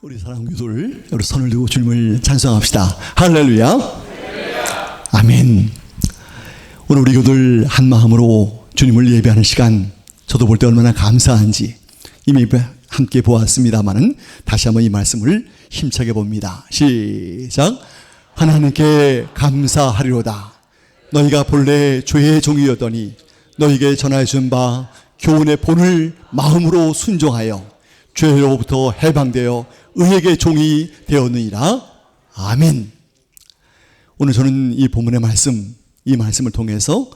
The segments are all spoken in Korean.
우리 사랑하는 교도를 여러 손을 들고 주님을 찬송합시다. 할렐루야. 아멘. 오늘 우리 교도를 한 마음으로 주님을 예배하는 시간, 저도 볼 때 얼마나 감사한지 이미 함께 보았습니다마는 다시 한번 이 말씀을 힘차게 봅니다. 시작. 하나님께 감사하리로다. 너희가 본래 주의 종이었더니 너희에게 전하여 준 바 교훈의 본을 마음으로 순종하여 죄로부터 해방되어 의에게 종이 되었느니라. 아멘. 오늘 저는 이 본문의 말씀, 이 말씀을 통해서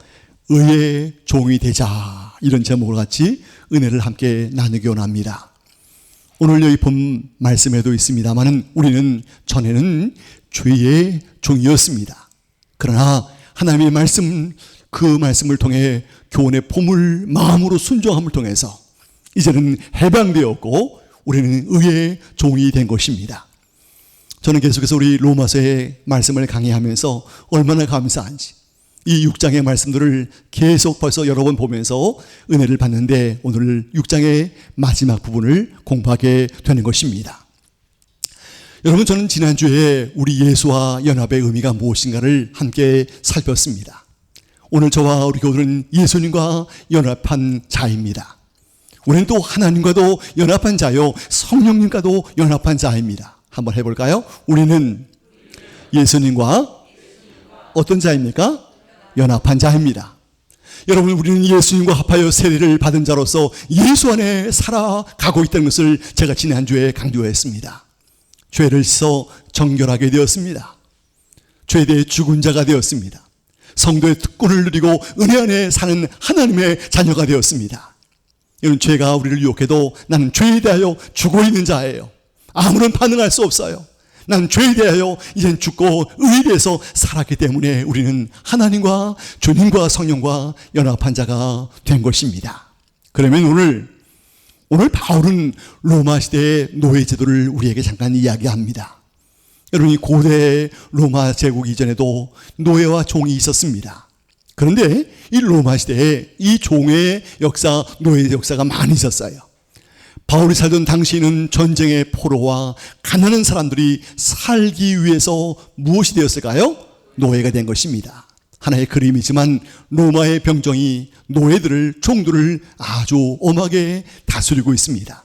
의의 종이 되자, 이런 제목으로 같이 은혜를 함께 나누기 원합니다. 오늘 여기 본 말씀에도 있습니다만 우리는 전에는 죄의 종이었습니다. 그러나 하나님의 말씀, 그 말씀을 통해 교훈의 봄을 마음으로 순종함을 통해서 이제는 해방되었고 우리는 의의 종이 된 것입니다. 저는 계속해서 우리 로마서의 말씀을 강의하면서 얼마나 감사한지 이 6장의 말씀들을 계속 벌써 여러 번 보면서 은혜를 받는데 오늘 6장의 마지막 부분을 공부하게 되는 것입니다. 여러분, 저는 지난주에 우리 예수와 연합의 의미가 무엇인가를 함께 살폈습니다. 오늘 저와 우리 교우들은 예수님과 연합한 자입니다. 우리는 또 하나님과도 연합한 자요, 성령님과도 연합한 자입니다. 한번 해볼까요? 우리는 예수님과 어떤 자입니까? 연합한 자입니다. 여러분, 우리는 예수님과 합하여 세례를 받은 자로서 예수 안에 살아가고 있다는 것을 제가 지난주에 강조했습니다. 죄를 씻어 정결하게 되었습니다. 죄에 대해 죽은 자가 되었습니다. 성도의 특권을 누리고 은혜 안에 사는 하나님의 자녀가 되었습니다. 이런 죄가 우리를 유혹해도 나는 죄에 대하여 죽어 있는 자예요. 아무런 반응할 수 없어요. 나는 죄에 대하여 이젠 죽고 의에 대해서 살았기 때문에 우리는 하나님과 주님과 성령과 연합한 자가 된 것입니다. 그러면 오늘 바울은 로마 시대의 노예 제도를 우리에게 잠깐 이야기합니다. 여러분, 이 고대 로마 제국 이전에도 노예와 종이 있었습니다. 그런데 이 로마 시대에 이 종의 역사, 노예의 역사가 많이 있었어요. 바울이 살던 당시에는 전쟁의 포로와 가난한 사람들이 살기 위해서 무엇이 되었을까요? 노예가 된 것입니다. 하나의 그림이지만 로마의 병정이 노예들을, 종들을 아주 엄하게 다스리고 있습니다.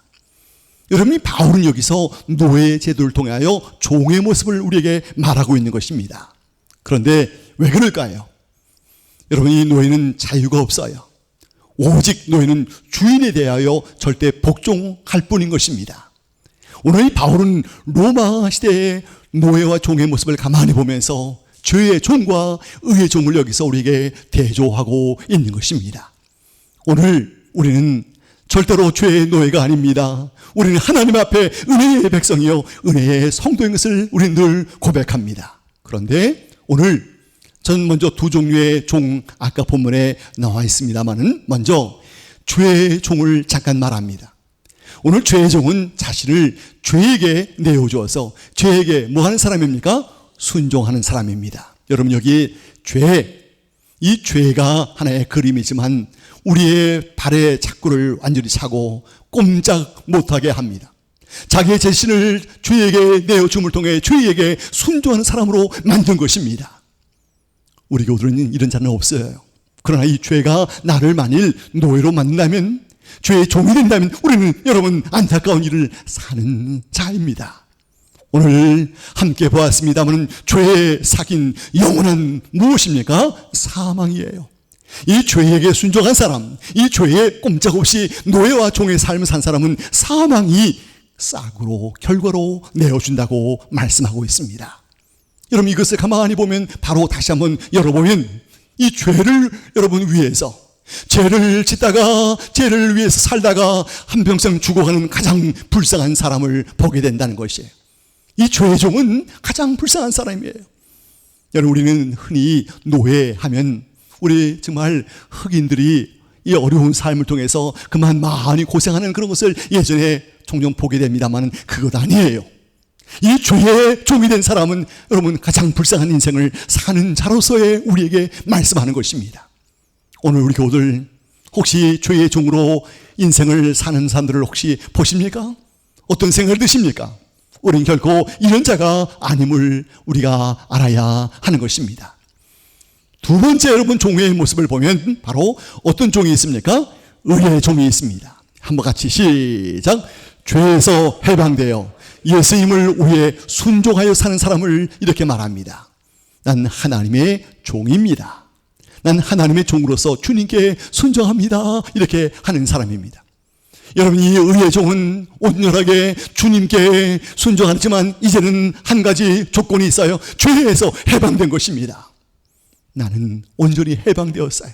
여러분이 바울은 여기서 노예 제도를 통하여 종의 모습을 우리에게 말하고 있는 것입니다. 그런데 왜 그럴까요? 여러분, 이 노예는 자유가 없어요. 오직 노예는 주인에 대하여 절대 복종할 뿐인 것입니다. 오늘 이 바울은 로마 시대의 노예와 종의 모습을 가만히 보면서 죄의 종과 의의 종을 여기서 우리에게 대조하고 있는 것입니다. 오늘 우리는 절대로 죄의 노예가 아닙니다. 우리는 하나님 앞에 은혜의 백성이요, 은혜의 성도인 것을 우리는 늘 고백합니다. 그런데 오늘 저는 먼저 두 종류의 종, 아까 본문에 나와 있습니다만은 먼저 죄의 종을 잠깐 말합니다. 오늘 죄의 종은 자신을 죄에게 내어주어서 죄에게 뭐 하는 사람입니까? 순종하는 사람입니다. 여러분, 여기 이 죄가 하나의 그림이지만 우리의 발에 착구를 완전히 차고 꼼짝 못하게 합니다. 자기의 자신을 죄에게 내어줌을 통해 죄에게 순종하는 사람으로 만든 것입니다. 우리 교우들은 이런 자는 없어요. 그러나 이 죄가 나를 만일 노예로 만든다면, 죄의 종이 된다면 우리는 여러분 안타까운 일을 사는 자입니다. 오늘 함께 보았습니다만 죄의 사긴 영원한 무엇입니까? 사망이에요. 이 죄에게 순종한 사람, 이 죄에 꼼짝없이 노예와 종의 삶을 산 사람은 사망이 싹으로 결과로 내어준다고 말씀하고 있습니다. 여러분, 이것을 가만히 보면 바로 다시 한번 열어보면 이 죄를 여러분 위해서, 죄를 짓다가 죄를 위해서 살다가 한평생 죽어가는 가장 불쌍한 사람을 보게 된다는 것이에요. 이 죄의 종은 가장 불쌍한 사람이에요. 여러분, 우리는 흔히 노예하면 우리 정말 흑인들이 이 어려운 삶을 통해서 그만 많이 고생하는 그런 것을 예전에 종종 보게 됩니다만 그것 아니에요. 이 죄의 종이 된 사람은 여러분 가장 불쌍한 인생을 사는 자로서의 우리에게 말씀하는 것입니다. 오늘 우리 교우들 혹시 죄의 종으로 인생을 사는 사람들을 혹시 보십니까? 어떤 생각을 드십니까? 우리는 결코 이런 자가 아님을 우리가 알아야 하는 것입니다. 두 번째 여러분 종의 모습을 보면 바로 어떤 종이 있습니까? 의의 종이 있습니다. 한번 같이 시작. 죄에서 해방되어 예수님을 위해 순종하여 사는 사람을 이렇게 말합니다. 난 하나님의 종입니다. 난 하나님의 종으로서 주님께 순종합니다. 이렇게 하는 사람입니다. 여러분, 이 의의 종은 온전하게 주님께 순종하지만 이제는 한 가지 조건이 있어요. 죄에서 해방된 것입니다. 나는 온전히 해방되었어요.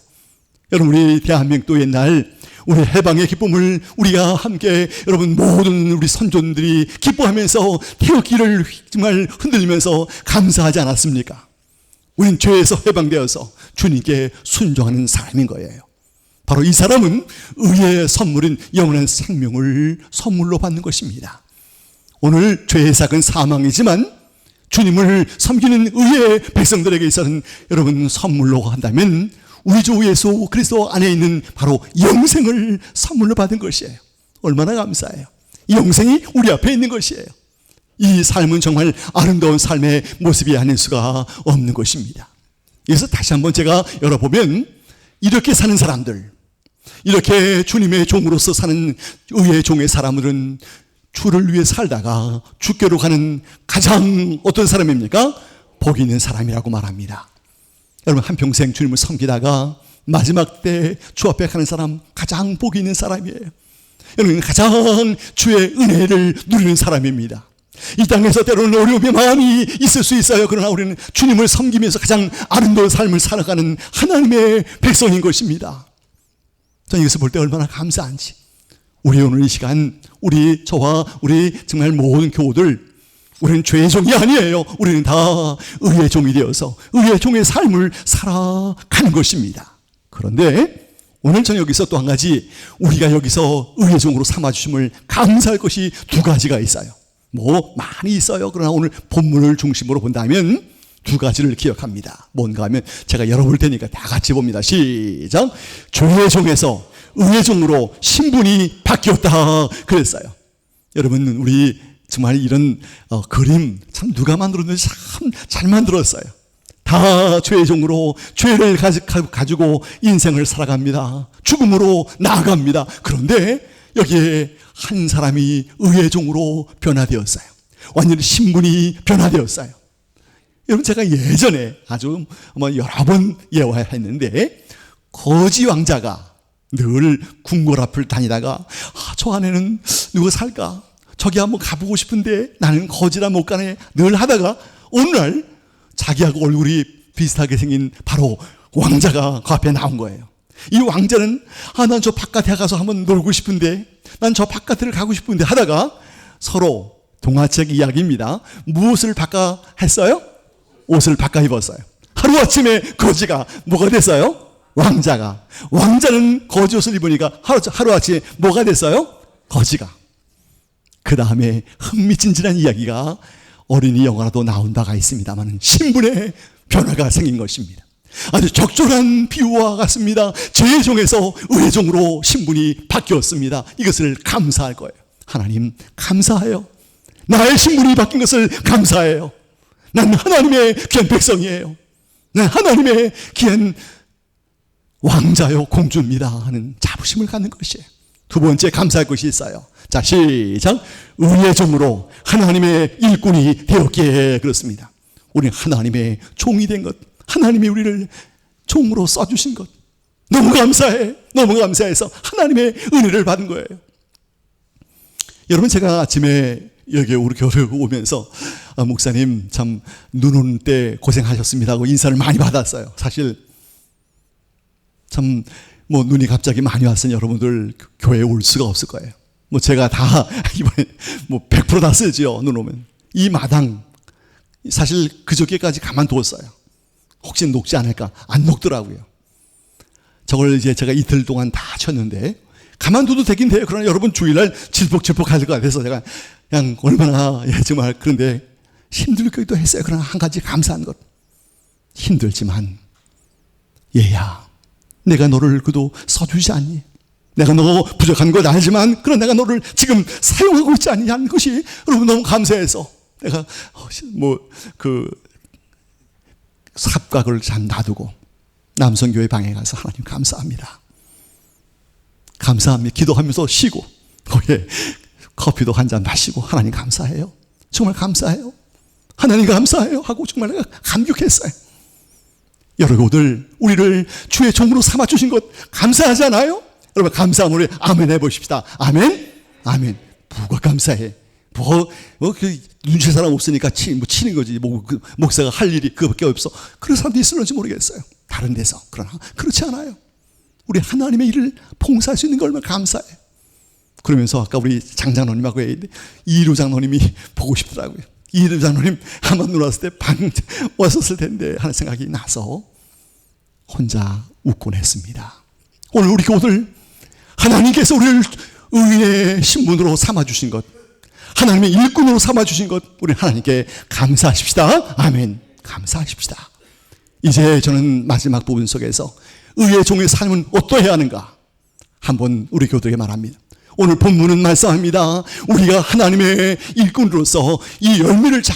여러분, 우리 대한민국도 옛날 우리 해방의 기쁨을 우리가 함께 여러분 모든 우리 선조들이 기뻐하면서 태극기를 정말 흔들면서 감사하지 않았습니까? 우리는 죄에서 해방되어서 주님께 순종하는 사람인 거예요. 바로 이 사람은 의의 선물인 영원한 생명을 선물로 받는 것입니다. 오늘 죄의 삭은 사망이지만 주님을 섬기는 의의 백성들에게 있어서는 여러분 선물로 한다면 우리 주 예수 그리스도 안에 있는 바로 영생을 선물로 받은 것이에요. 얼마나 감사해요. 이 영생이 우리 앞에 있는 것이에요. 이 삶은 정말 아름다운 삶의 모습이 아닐 수가 없는 것입니다. 그래서 다시 한번 제가 열어보면 이렇게 사는 사람들, 이렇게 주님의 종으로서 사는 의의 종의 사람들은 주를 위해 살다가 주께로 가는 가장 어떤 사람입니까? 복 있는 사람이라고 말합니다. 여러분, 한평생 주님을 섬기다가 마지막 때 주 앞에 가는 사람 가장 복 있는 사람이에요. 여러분, 가장 주의 은혜를 누리는 사람입니다. 이 땅에서 때로는 어려움이 많이 있을 수 있어요. 그러나 우리는 주님을 섬기면서 가장 아름다운 삶을 살아가는 하나님의 백성인 것입니다. 저는 이것을 볼 때 얼마나 감사한지. 우리 오늘 이 시간 저와 우리 정말 모든 교우들, 우리는 죄의 종이 아니에요. 우리는 다 의의 종이 되어서 의의 종의 삶을 살아가는 것입니다. 그런데 오늘 저는 여기서 또 한 가지 우리가 여기서 의의 종으로 삼아주심을 감사할 것이 두 가지가 있어요. 많이 있어요. 그러나 오늘 본문을 중심으로 본다면 두 가지를 기억합니다. 뭔가 하면 제가 열어볼 테니까 다 같이 봅니다. 시작. 죄의 종에서 의의 종으로 신분이 바뀌었다 그랬어요. 여러분, 우리 정말 이런 그림 참 누가 만들었는지 참 잘 만들었어요. 다 죄의 종으로 죄를 가지고 인생을 살아갑니다. 죽음으로 나아갑니다. 그런데 여기에 한 사람이 의의 종으로 변화되었어요. 완전히 신분이 변화되었어요. 여러분, 제가 예전에 아주 여러 번 예화했는데 거지 왕자가 늘 궁궐 앞을 다니다가 저 안에는 누가 살까? 저기 한번 가보고 싶은데 나는 거지라 못 가네 늘 하다가 어느 날 자기하고 얼굴이 비슷하게 생긴 바로 왕자가 그 앞에 나온 거예요. 이 왕자는 난 저 바깥에 가서 한번 놀고 싶은데 난 저 바깥을 가고 싶은데 하다가 서로 동화책 이야기입니다. 무엇을 바꿔 했어요? 옷을 바꿔 입었어요. 하루아침에 거지가 뭐가 됐어요? 왕자는 거지 옷을 입으니까 하루아침에 뭐가 됐어요? 거지가. 그 다음에 흥미진진한 이야기가 어린이 영화라도 나온 바가 있습니다만 신분의 변화가 생긴 것입니다. 아주 적절한 비유와 같습니다. 죄의 종에서 의의 종으로 신분이 바뀌었습니다. 이것을 감사할 거예요. 하나님 감사해요. 나의 신분이 바뀐 것을 감사해요. 난 하나님의 귀한 백성이에요. 난 하나님의 귀한 왕자요 공주입니다 하는 자부심을 갖는 것이에요. 두 번째 감사할 것이 있어요. 자, 시작. 의의 종으로 하나님의 일꾼이 되었기에 그렇습니다. 우리는 하나님의 종이 된 것, 하나님이 우리를 종으로 써주신 것 너무 감사해. 너무 감사해서 하나님의 은혜를 받은 거예요. 여러분, 제가 아침에 여기 우리 교회 오면서 목사님 참 눈 오는 때 고생하셨습니다 하고 인사를 많이 받았어요. 사실 참 눈이 갑자기 많이 왔으니 여러분들 교회에 올 수가 없을 거예요. 제가 다 이번에 100% 다 쓰죠. 눈 오면 이 마당 사실 그저께까지 가만두었어요. 혹시 녹지 않을까? 안 녹더라고요. 저걸 이제 제가 이틀 동안 다 쳤는데 가만둬도 되긴 돼요. 그러나 여러분 주일날 질퍽질퍽 할 것 같아서 제가 그냥 얼마나 정말 그런데 힘들기도 했어요. 그러나 한 가지 감사한 것, 힘들지만 얘야 내가 너를 그도 써주지 않니? 내가 너 부족한 건 알지만 그런 내가 너를 지금 사용하고 있지 않냐는 것이 여러분 너무 감사해서 내가 삽각을 잘 놔두고 남성교회 방에 가서 하나님 감사합니다. 감사합니다. 기도하면서 쉬고 거기에 커피도 한 잔 마시고 하나님 감사해요. 정말 감사해요. 하나님 감사해요 하고 정말 내가 감격했어요. 여러분들 우리를 주의 종으로 삼아주신 것 감사하지 않아요? 여러분 감사함으로 아멘 해보십시다. 아멘. 아멘. 뭐가 감사해? 눈치 사람 없으니까 치는 거지. 목사가 할 일이 그밖에 없어. 그런 사람도 있을지 모르겠어요. 다른 데서. 그러나 그렇지 않아요. 우리 하나님의 일을 봉사할 수 있는 걸 얼마나 감사해요. 그러면서 아까 우리 장장로님하고 이루 장로님이 보고 싶더라고요. 이루 장로님 한번 놀았을 때 방 왔었을 텐데 하는 생각이 나서 혼자 웃곤 했습니다. 오늘 우리 교우들 하나님께서 우리를 의인의 신분으로 삼아주신 것, 하나님의 일꾼으로 삼아주신 것, 우리 하나님께 감사하십시다. 아멘. 감사하십시다. 이제 저는 마지막 부분 속에서 의의 종의 삶은 어떠해야 하는가 한번 우리 교우들에게 말합니다. 오늘 본문은 말씀합니다. 우리가 하나님의 일꾼으로서 이 열매를 잘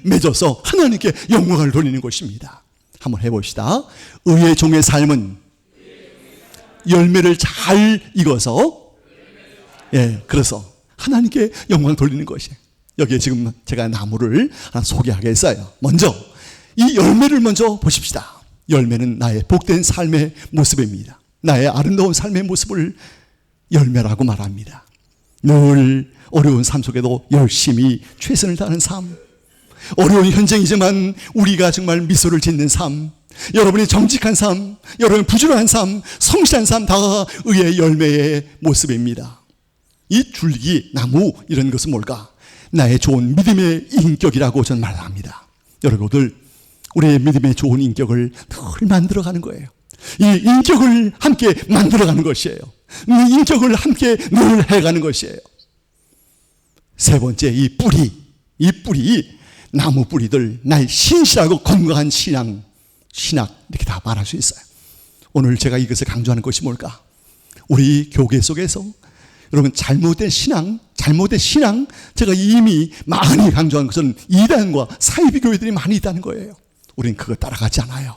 맺어서 하나님께 영광을 돌리는 것입니다. 한번 해봅시다. 의의 종의 삶은 열매를 잘 익어서 그래서 하나님께 영광 돌리는 것이에요. 여기에 지금 제가 나무를 하나 소개하겠어요. 먼저 이 열매를 먼저 보십시다. 열매는 나의 복된 삶의 모습입니다. 나의 아름다운 삶의 모습을 열매라고 말합니다. 늘 어려운 삶 속에도 열심히 최선을 다하는 삶, 어려운 현장이지만 우리가 정말 미소를 짓는 삶, 여러분이 정직한 삶, 여러분이 부지런한 삶, 성실한 삶 다 의의 열매의 모습입니다. 이 줄기, 나무 이런 것은 뭘까? 나의 좋은 믿음의 인격이라고 저는 말합니다. 여러분들 우리의 믿음의 좋은 인격을 늘 만들어가는 거예요. 이 인격을 함께 만들어가는 것이에요. 이 인격을 함께 늘 해가는 것이에요. 세 번째, 이 뿌리, 나무 뿌리들, 나의 신실하고 건강한 신학 이렇게 다 말할 수 있어요. 오늘 제가 이것을 강조하는 것이 뭘까? 우리 교계 속에서 여러분 잘못된 신앙 제가 이미 많이 강조한 것은 이단과 사이비 교회들이 많이 있다는 거예요. 우리는 그거 따라가지 않아요.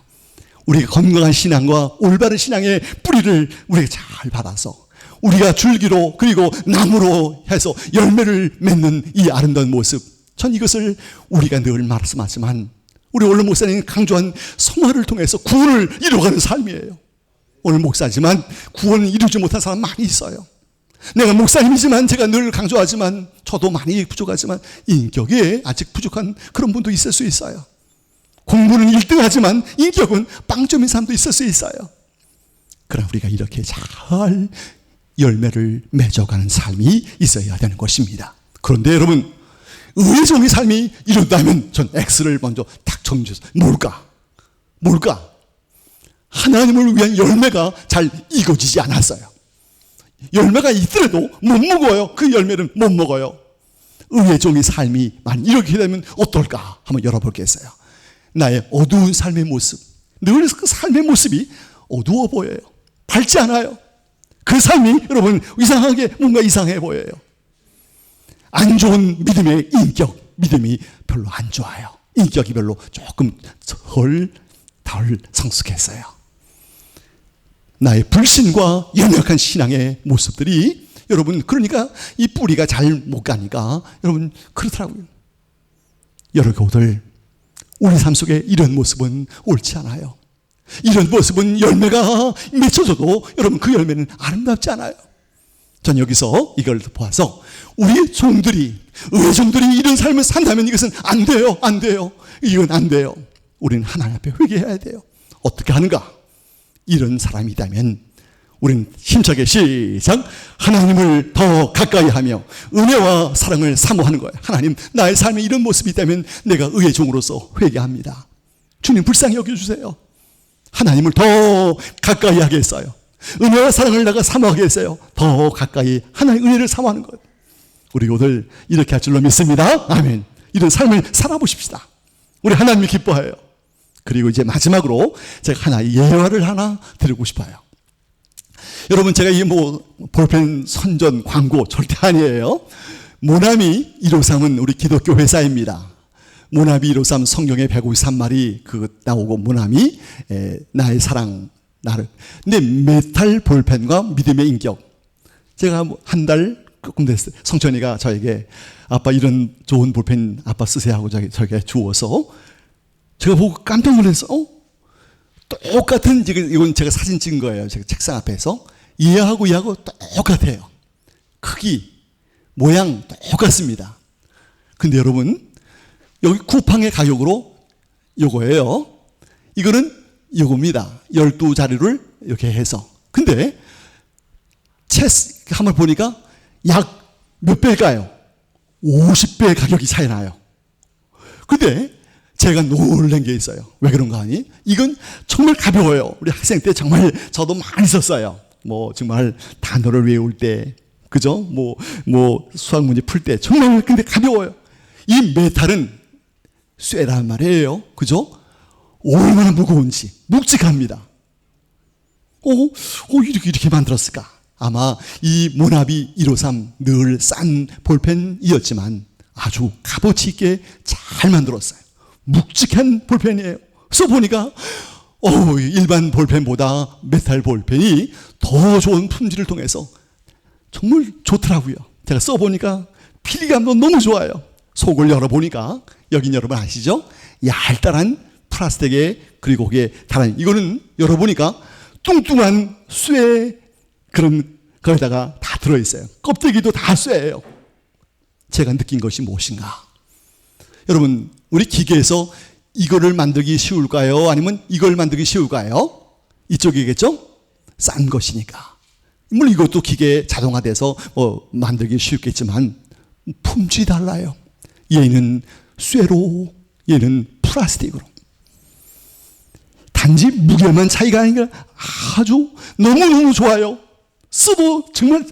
우리가 건강한 신앙과 올바른 신앙의 뿌리를 우리가 잘 받아서 우리가 줄기로 그리고 나무로 해서 열매를 맺는 이 아름다운 모습, 전 이것을 우리가 늘 말씀하지만 우리 오늘 목사님 강조한 성화를 통해서 구원을 이루어가는 삶이에요. 오늘 목사지만 구원을 이루지 못한 사람 많이 있어요. 내가 목사님이지만 제가 늘 강조하지만 저도 많이 부족하지만 인격에 아직 부족한 그런 분도 있을 수 있어요. 공부는 1등하지만 인격은 빵점인 사람도 있을 수 있어요. 그러나 우리가 이렇게 잘 열매를 맺어가는 삶이 있어야 되는 것입니다. 그런데 여러분 의의 종의 삶이 이룬다면 전 X를 먼저 딱 정해서 뭘까? 하나님을 위한 열매가 잘 익어지지 않았어요. 열매가 있더라도 못 먹어요. 그 열매는 못 먹어요. 의의 종의 삶이 만약 이렇게 되면 어떨까? 한번 열어보겠어요. 나의 어두운 삶의 모습, 늘 그 삶의 모습이 어두워 보여요. 밝지 않아요. 그 삶이 여러분 이상하게 뭔가 이상해 보여요. 안 좋은 믿음의 인격, 믿음이 별로 안 좋아요. 인격이 별로 조금 덜 성숙했어요. 나의 불신과 연약한 신앙의 모습들이 여러분 그러니까 이 뿌리가 잘 못 가니까 여러분 그렇더라고요. 여러분들 우리 삶 속에 이런 모습은 옳지 않아요. 이런 모습은 열매가 맺혀져도 여러분 그 열매는 아름답지 않아요. 전 여기서 이걸 보아서 우리 종들이 의의 종들이 이런 삶을 산다면 이것은 안 돼요. 이건 안 돼요. 우리는 하나님 앞에 회개해야 돼요. 어떻게 하는가? 이런 사람이 있다면 우리는 힘차게 시작. 하나님을 더 가까이 하며 은혜와 사랑을 사모하는 거예요. 하나님, 나의 삶에 이런 모습이 있다면 내가 의의 종으로서 회개합니다. 주님 불쌍히 여겨주세요. 하나님을 더 가까이 하겠어요. 은혜와 사랑을 내가 사모하겠어요. 더 가까이 하나님의 은혜를 사모하는 것. 우리 오늘 이렇게 할 줄로 믿습니다. 아멘. 이런 삶을 살아보십시다. 우리 하나님이 기뻐해요. 그리고 이제 마지막으로 제가 하나 예화를 하나 드리고 싶어요. 여러분, 제가 이 볼펜 선전 광고 절대 아니에요. 모나미 153은 우리 기독교 회사입니다. 모나미 153 성경에 153마리 나오고, 모나미 나의 사랑 나를. 근데 메탈 볼펜과 믿음의 인격. 제가 한 달 조금 됐어요. 성천이가 저에게 아빠 이런 좋은 볼펜 아빠 쓰세요 하고 저에게 주어서 제가 보고 깜짝 놀랐어요. 똑같은, 이건 제가 사진 찍은 거예요. 제가 책상 앞에서. 얘하고 똑같아요. 크기, 모양 똑같습니다. 근데 여러분, 여기 쿠팡의 가격으로 요거예요. 이거는 요겁니다. 12자리를 이렇게 해서. 근데 체스 한번 보니까 약 몇 배일까요? 50배 가격이 차이 나요. 근데 제가 놀란 게 있어요. 왜 그런가 하니? 이건 정말 가벼워요. 우리 학생 때 정말 저도 많이 썼어요. 정말 단어를 외울 때, 그죠? 수학 문제 풀 때 정말 근데 가벼워요. 이 메탈은 쇠란 말이에요. 그죠? 얼마나 무거운지 묵직합니다. 이렇게 만들었을까? 아마 이 모나비 153 늘 싼 볼펜이었지만 아주 값어치 있게 잘 만들었어요. 묵직한 볼펜이에요. 써보니까 일반 볼펜보다 메탈 볼펜이 더 좋은 품질을 통해서 정말 좋더라고요. 제가 써보니까 필감도 너무 좋아요. 속을 열어보니까 여긴 여러분 아시죠? 얇다란 플라스틱에, 그리고 거기에 달한, 이거는 열어보니까 뚱뚱한 쇠 거기다가 다 들어있어요. 껍데기도 다 쇠예요. 제가 느낀 것이 무엇인가? 여러분, 우리 기계에서 이거를 만들기 쉬울까요? 아니면 이걸 만들기 쉬울까요? 이쪽이겠죠? 싼 것이니까. 물론 이것도 기계 자동화돼서 만들기 쉽겠지만 품질이 달라요. 얘는 쇠로, 얘는 플라스틱으로. 단지 무게만 차이가 아니라 아주 너무너무 좋아요. 쓰고 정말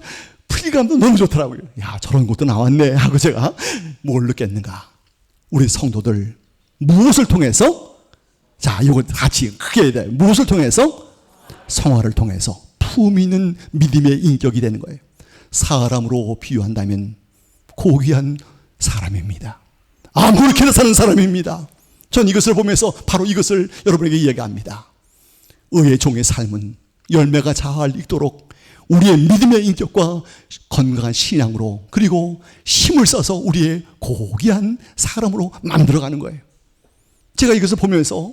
필감도 너무 좋더라고요. 야, 저런 것도 나왔네 하고 제가 뭘 느꼈는가? 우리 성도들 무엇을 통해서? 자, 이거 같이 크게 해야 돼요. 무엇을 통해서? 성화를 통해서 품 있는 믿음의 인격이 되는 거예요. 사람으로 비유한다면 고귀한 사람입니다. 아무렇게나 사는 사람입니다. 전 이것을 보면서 바로 이것을 여러분에게 이야기합니다. 의의 종의 삶은 열매가 잘 익도록 우리의 믿음의 인격과 건강한 신앙으로, 그리고 힘을 써서 우리의 고귀한 사람으로 만들어가는 거예요. 제가 이것을 보면서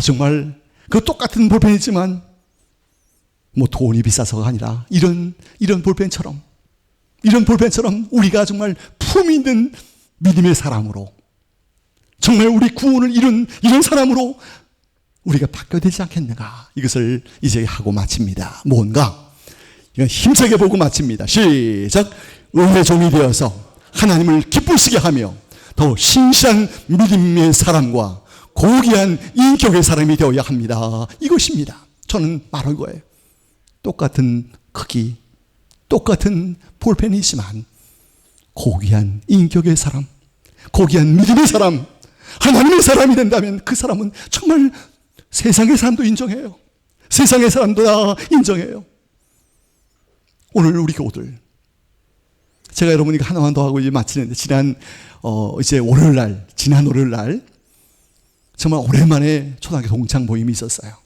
정말 그 똑같은 볼펜이지만 돈이 비싸서가 아니라 이런 볼펜처럼 우리가 정말 품 있는 믿음의 사람으로, 정말 우리 구원을 이룬 사람으로 우리가 바뀌어야 되지 않겠는가? 이것을 이제 하고 마칩니다. 뭔가? 이건 힘차게 보고 마칩니다. 시작. 의의 종이 되어서 하나님을 기쁘시게 하며 더 신실한 믿음의 사람과 고귀한 인격의 사람이 되어야 합니다. 이것입니다. 저는 말할 거예요. 똑같은 크기, 똑같은 볼펜이지만 고귀한 인격의 사람, 고귀한 믿음의 사람, 하나님의 사람이 된다면 그 사람은 정말 세상의 사람도 인정해요. 세상의 사람도 다 인정해요. 오늘 우리 교우들, 제가 여러분이 하나만 더 하고 이제 마치는데, 지난 월요일 날 정말 오랜만에 초등학교 동창 모임이 있었어요.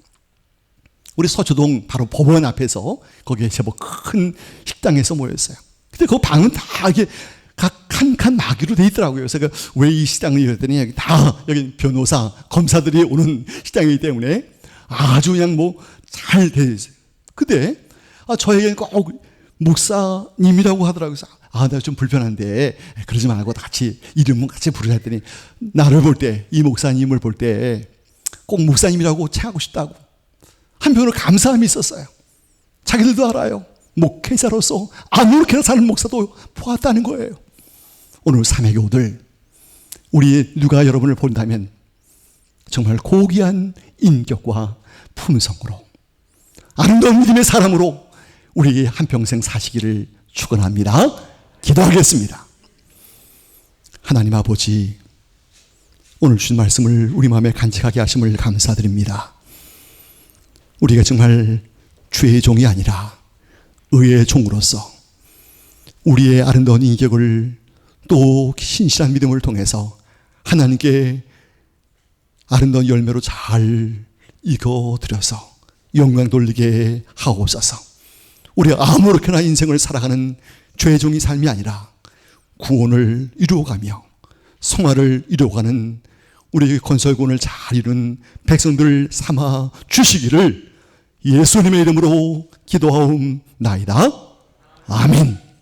우리 서초동 바로 법원 앞에서 거기에 제법 큰 식당에서 모였어요. 근데 그 방은 다 이게 각 한 칸 마기로 돼 있더라고요. 그래서 왜 이 식당을 이랬더니 여기 변호사, 검사들이 오는 식당이기 때문에 아주 그냥 잘 돼 있어요. 근데 저에게는 꼭 목사님이라고 하더라고요. 나 좀 불편한데 그러지 말고 같이 이름은 같이 부르자 했더니, 나를 볼 때, 이 목사님을 볼 때 꼭 목사님이라고称하고 싶다고 한편으로 감사함이 있었어요. 자기들도 알아요. 목회자로서 아무렇게나 사는 목사도 보았다는 거예요. 오늘 삼회 교우들, 우리 누가 여러분을 본다면 정말 고귀한 인격과 품성으로 아름다운 믿음의 사람으로 우리 한평생 사시기를 축원합니다. 기도하겠습니다. 하나님 아버지, 오늘 주신 말씀을 우리 마음에 간직하게 하심을 감사드립니다. 우리가 정말 죄의 종이 아니라 의의 종으로서 우리의 아름다운 인격을 또 신실한 믿음을 통해서 하나님께 아름다운 열매로 잘 익어드려서 영광 돌리게 하옵소서. 우리가 아무렇게나 인생을 살아가는 죄의 종이 삶이 아니라 구원을 이루어가며 성화를 이루어가는 우리의 건설군을 잘 이룬 백성들 삼아 주시기를 예수님의 이름으로 기도하옵나이다. 아멘.